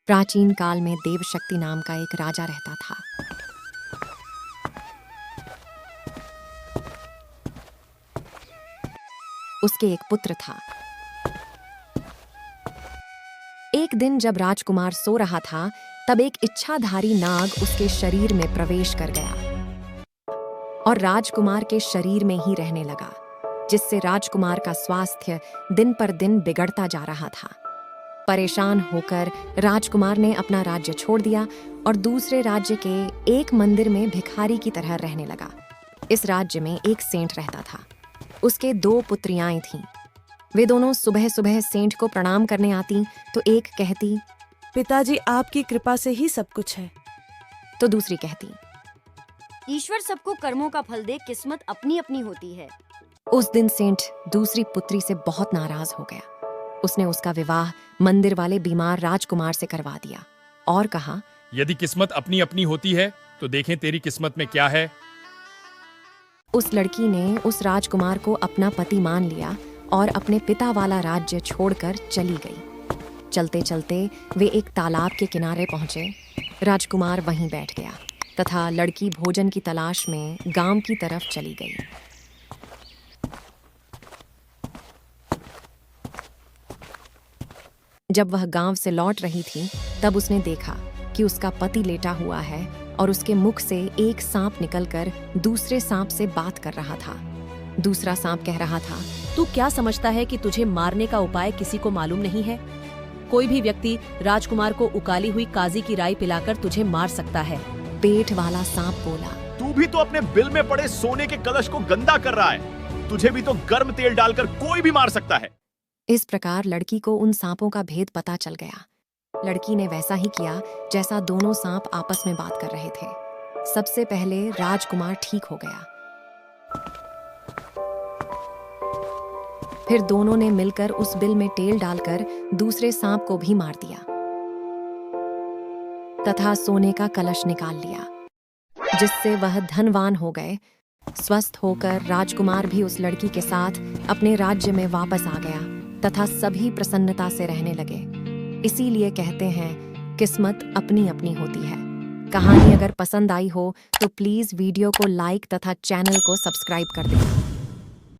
प्राचीन काल में देवशक्ति नाम का एक राजा रहता था। उसके एक पुत्र था। एक दिन जब राजकुमार सो रहा था, तब एक इच्छाधारी नाग उसके शरीर में प्रवेश कर गया और राजकुमार के शरीर में ही रहने लगा, जिससे राजकुमार का स्वास्थ्य दिन पर दिन बिगड़ता जा रहा था। परेशान होकर राजकुमार ने अपना राज्य छोड़ दिया और दूसरे राज्य के एक मंदिर में भिखारी की तरह रहने लगा। इस राज्य में एक सेंट रहता था। उसके 2 पुत्रियां थीं। वे दोनों सुबह सुबह सेंट को प्रणाम करने आती तो एक कहती, पिताजी आपकी कृपा से ही सब कुछ है। तो दूसरी कहती, ईश्वर सबको कर्मों का फल दे, किस्मत अपनी अपनी होती है। उस दिन सेंट दूसरी पुत्री से बहुत नाराज हो गया। उसने उसका विवाह मंदिर वाले बीमार राजकुमार से करवा दिया और कहा, यदि किस्मत अपनी अपनी होती है तो देखें तेरी किस्मत में क्या है। उस लड़की ने उस राजकुमार को अपना पति मान लिया और अपने पिता वाला राज्य छोड़कर चली गई। चलते चलते वे एक तालाब के किनारे पहुंचे। राजकुमार वहीं बैठ गया तथा लड़की भोजन की तलाश में गांव की तरफ चली गई। जब वह गांव से लौट रही थी, तब उसने देखा कि उसका पति लेटा हुआ है और उसके मुख से एक सांप निकलकर दूसरे सांप से बात कर रहा था। दूसरा सांप कह रहा था, तू क्या समझता है कि तुझे मारने का उपाय किसी को मालूम नहीं है? कोई भी व्यक्ति राजकुमार को उकाली हुई काजी की राई पिलाकर तुझे मार सकता है। पेट वाला सांप बोला, तू भी तो अपने बिल में पड़े सोने के कलश को गंदा कर रहा है। तुझे भी तो गर्म तेल डालकर कोई भी मार सकता है। इस प्रकार लड़की को उन सांपों का भेद पता चल गया। लड़की ने वैसा ही किया जैसा दोनों सांप आपस में बात कर रहे थे। सबसे पहले राजकुमार ठीक हो गया। फिर दोनों ने मिलकर उस बिल में तेल डालकर दूसरे सांप को भी मार दिया तथा सोने का कलश निकाल लिया, जिससे वह धनवान हो गए। स्वस्थ होकर राजकुमार भी उस लड़की के साथ अपने राज्य में वापस आ गया तथा सभी प्रसन्नता से रहने लगे। इसीलिए कहते हैं, किस्मत अपनी अपनी होती है। कहानी अगर पसंद आई हो तो प्लीज वीडियो को लाइक तथा चैनल को सब्सक्राइब कर दें।